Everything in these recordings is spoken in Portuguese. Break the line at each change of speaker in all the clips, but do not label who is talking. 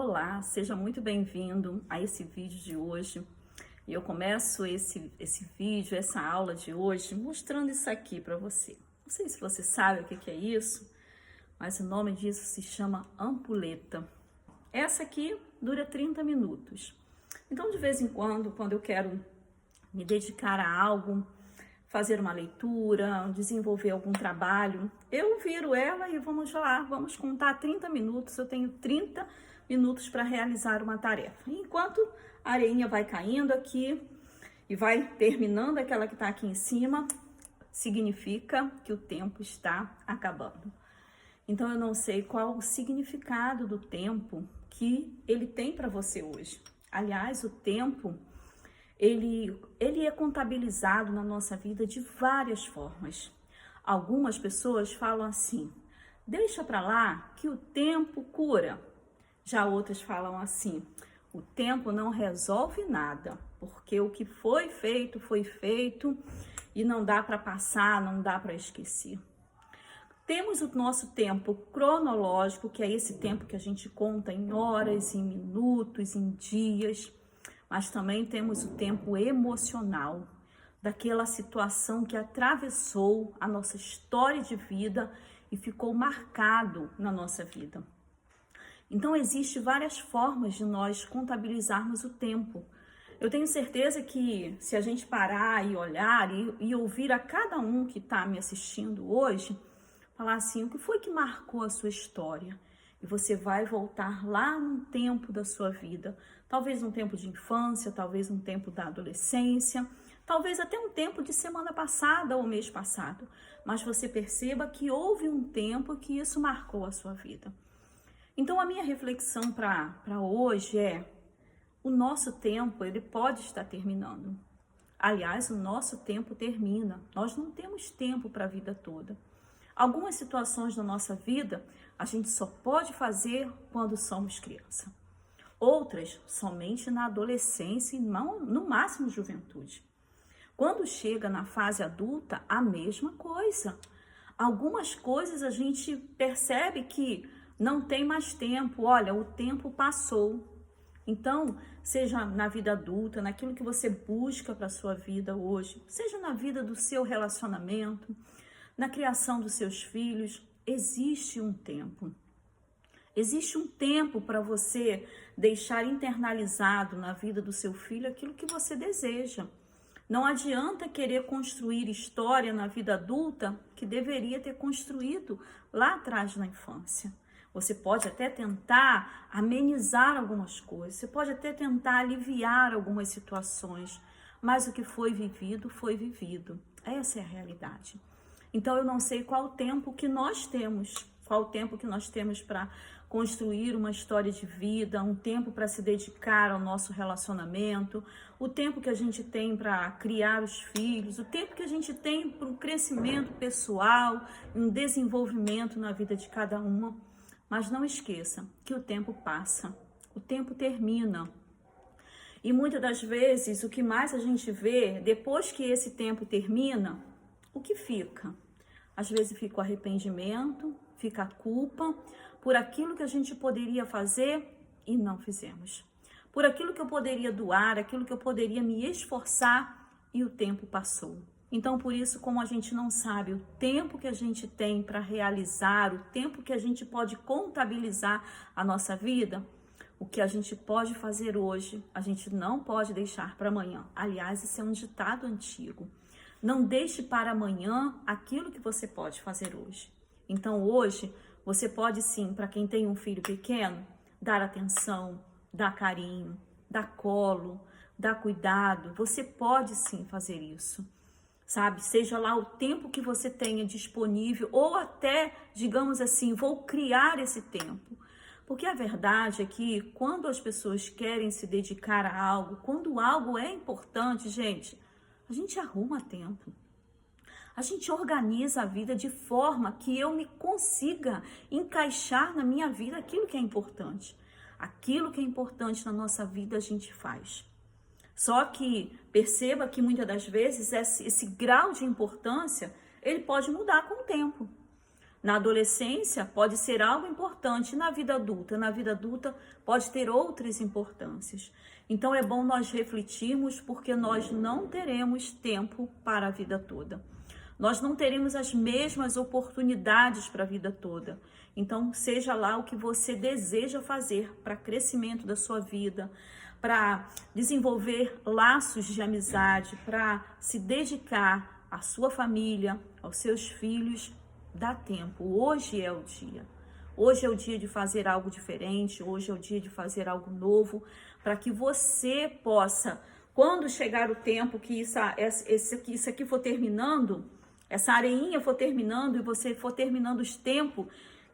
Olá, seja muito bem-vindo a esse vídeo de hoje. E eu começo esse vídeo, essa aula de hoje, mostrando isso aqui para você. Não sei se você sabe o que é isso, mas o nome disso se chama ampulheta. Essa aqui dura 30 minutos. Então, de vez em quando eu quero me dedicar a algo, fazer uma leitura, desenvolver algum trabalho, eu viro ela e vamos lá, vamos contar 30 minutos. Eu tenho 30 minutos para realizar uma tarefa. Enquanto a areinha vai caindo aqui e vai terminando aquela que está aqui em cima, significa que o tempo está acabando. Então eu não sei qual o significado do tempo que ele tem para você hoje. Aliás, o tempo ele é contabilizado na nossa vida de várias formas. Algumas pessoas falam assim: deixa para lá que o tempo cura. Já outras falam assim: o tempo não resolve nada, porque o que foi feito e não dá para passar, não dá para esquecer. Temos o nosso tempo cronológico, que é esse tempo que a gente conta em horas, em minutos, em dias, mas também temos o tempo emocional, daquela situação que atravessou a nossa história de vida e ficou marcado na nossa vida. Então, existem várias formas de nós contabilizarmos o tempo. Eu tenho certeza que se a gente parar e olhar e ouvir a cada um que está me assistindo hoje, falar assim: o que foi que marcou a sua história? E você vai voltar lá num tempo da sua vida, talvez um tempo de infância, talvez um tempo da adolescência, talvez até um tempo de semana passada ou mês passado, mas você perceba que houve um tempo que isso marcou a sua vida. Então a minha reflexão para hoje é: o nosso tempo ele pode estar terminando. Aliás, o nosso tempo termina. Nós não temos tempo para a vida toda. Algumas situações da nossa vida a gente só pode fazer quando somos criança. Outras somente na adolescência e não, no máximo juventude. Quando chega na fase adulta, a mesma coisa. Algumas coisas a gente percebe que não tem mais tempo. Olha, o tempo passou. Então, seja na vida adulta, naquilo que você busca para a sua vida hoje, seja na vida do seu relacionamento, na criação dos seus filhos, existe um tempo. Existe um tempo para você deixar internalizado na vida do seu filho aquilo que você deseja. Não adianta querer construir história na vida adulta que deveria ter construído lá atrás na infância. Você pode até tentar amenizar algumas coisas, você pode até tentar aliviar algumas situações, mas o que foi vivido, foi vivido. Essa é a realidade. Então eu não sei qual o tempo que nós temos, para construir uma história de vida, um tempo para se dedicar ao nosso relacionamento, o tempo que a gente tem para criar os filhos, o tempo que a gente tem para um crescimento pessoal, um desenvolvimento na vida de cada uma. Mas não esqueça que o tempo passa, o tempo termina. E muitas das vezes o que mais a gente vê, depois que esse tempo termina, o que fica? Às vezes fica o arrependimento, fica a culpa por aquilo que a gente poderia fazer e não fizemos. Por aquilo que eu poderia doar, aquilo que eu poderia me esforçar e o tempo passou. Então, por isso, como a gente não sabe o tempo que a gente tem para realizar, o tempo que a gente pode contabilizar a nossa vida, o que a gente pode fazer hoje, a gente não pode deixar para amanhã. Aliás, isso é um ditado antigo. Não deixe para amanhã aquilo que você pode fazer hoje. Então, hoje, você pode sim, para quem tem um filho pequeno, dar atenção, dar carinho, dar colo, dar cuidado. Você pode sim fazer isso. Sabe, seja lá o tempo que você tenha disponível ou até, digamos assim, vou criar esse tempo. Porque a verdade é que quando as pessoas querem se dedicar a algo, quando algo é importante, gente, a gente arruma tempo. A gente organiza a vida de forma que eu me consiga encaixar na minha vida aquilo que é importante. Aquilo que é importante na nossa vida a gente faz. Só que perceba que muitas das vezes esse grau de importância, ele pode mudar com o tempo. Na adolescência pode ser algo importante, na vida adulta pode ter outras importâncias. Então é bom nós refletirmos, porque nós não teremos tempo para a vida toda. Nós não teremos as mesmas oportunidades para a vida toda. Então, seja lá o que você deseja fazer para crescimento da sua vida, para desenvolver laços de amizade, para se dedicar à sua família, aos seus filhos, dá tempo. Hoje é o dia. Hoje é o dia de fazer algo diferente, hoje é o dia de fazer algo novo, para que você possa, quando chegar o tempo que isso aqui for terminando, essa areinha for terminando e você for terminando os tempos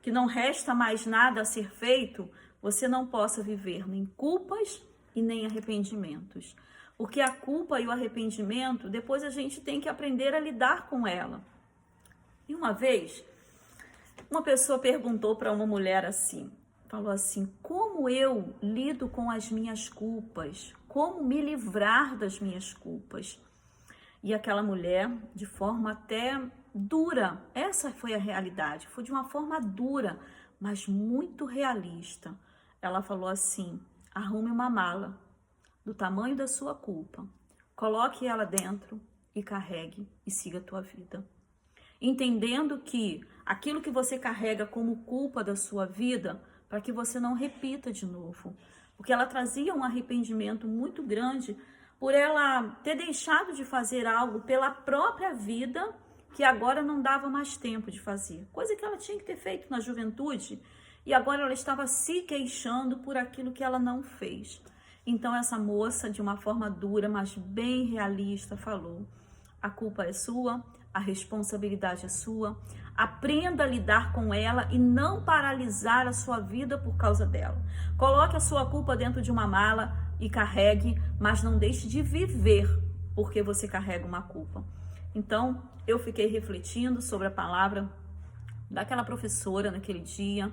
que não resta mais nada a ser feito, você não possa viver nem culpas e nem arrependimentos. Porque a culpa e o arrependimento, depois a gente tem que aprender a lidar com ela. E uma vez, uma pessoa perguntou para uma mulher assim, falou assim: como eu lido com as minhas culpas? Como me livrar das minhas culpas? E aquela mulher, de forma até dura, essa foi a realidade, foi de uma forma dura, mas muito realista. Ela falou assim: arrume uma mala do tamanho da sua culpa, coloque ela dentro e carregue e siga a tua vida. Entendendo que aquilo que você carrega como culpa da sua vida, para que você não repita de novo. Porque ela trazia um arrependimento muito grande por ela ter deixado de fazer algo pela própria vida que agora não dava mais tempo de fazer. Coisa que ela tinha que ter feito na juventude e agora ela estava se queixando por aquilo que ela não fez. Então essa moça, de uma forma dura, mas bem realista, falou: a culpa é sua, a responsabilidade é sua, aprenda a lidar com ela e não paralisar a sua vida por causa dela. Coloque a sua culpa dentro de uma mala e carregue, mas não deixe de viver porque você carrega uma culpa. Então, eu fiquei refletindo sobre a palavra daquela professora naquele dia,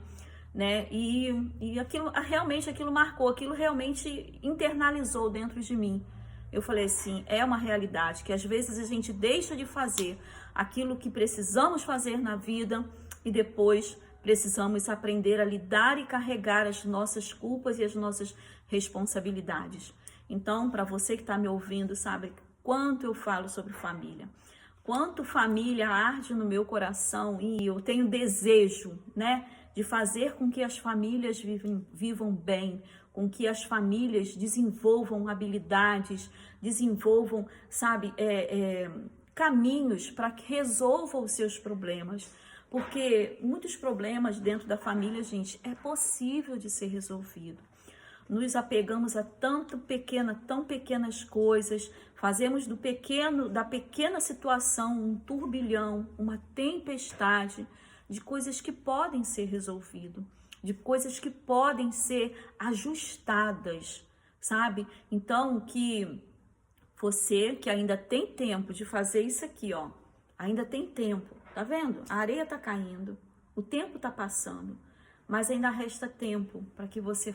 né? E aquilo marcou, aquilo realmente internalizou dentro de mim. Eu falei assim, é uma realidade que às vezes a gente deixa de fazer aquilo que precisamos fazer na vida e depois precisamos aprender a lidar e carregar as nossas culpas e as nossas responsabilidades. Então, para você que está me ouvindo, sabe quanto eu falo sobre família, quanto família arde no meu coração e eu tenho desejo, né, de fazer com que as famílias vivam bem, com que as famílias desenvolvam habilidades, desenvolvam, sabe, caminhos para que resolvam os seus problemas. Porque muitos problemas dentro da família, gente, é possível de ser resolvido. Nos apegamos a tão pequenas coisas, fazemos da pequena situação um turbilhão, uma tempestade de coisas que podem ser resolvidas, de coisas que podem ser ajustadas, sabe? Então, que você que ainda tem tempo de fazer isso aqui, ó, ainda tem tempo, tá vendo? A areia tá caindo, o tempo tá passando, mas ainda resta tempo para que você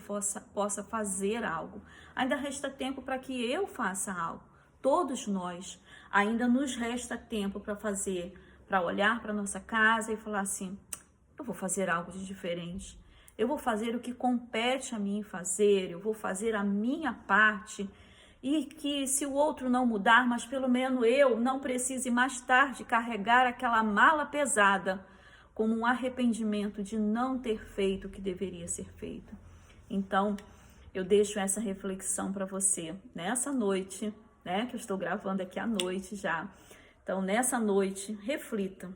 possa fazer algo. Ainda resta tempo para que eu faça algo. Todos nós ainda nos resta tempo para fazer, para olhar para nossa casa e falar assim, eu vou fazer algo de diferente. Eu vou fazer o que compete a mim fazer, eu vou fazer a minha parte. E que se o outro não mudar, mas pelo menos eu não precise mais tarde carregar aquela mala pesada como um arrependimento de não ter feito o que deveria ser feito. Então, eu deixo essa reflexão para você nessa noite, né? Que eu estou gravando aqui à noite já. Então, nessa noite, reflita.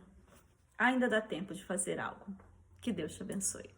Ainda dá tempo de fazer algo. Que Deus te abençoe.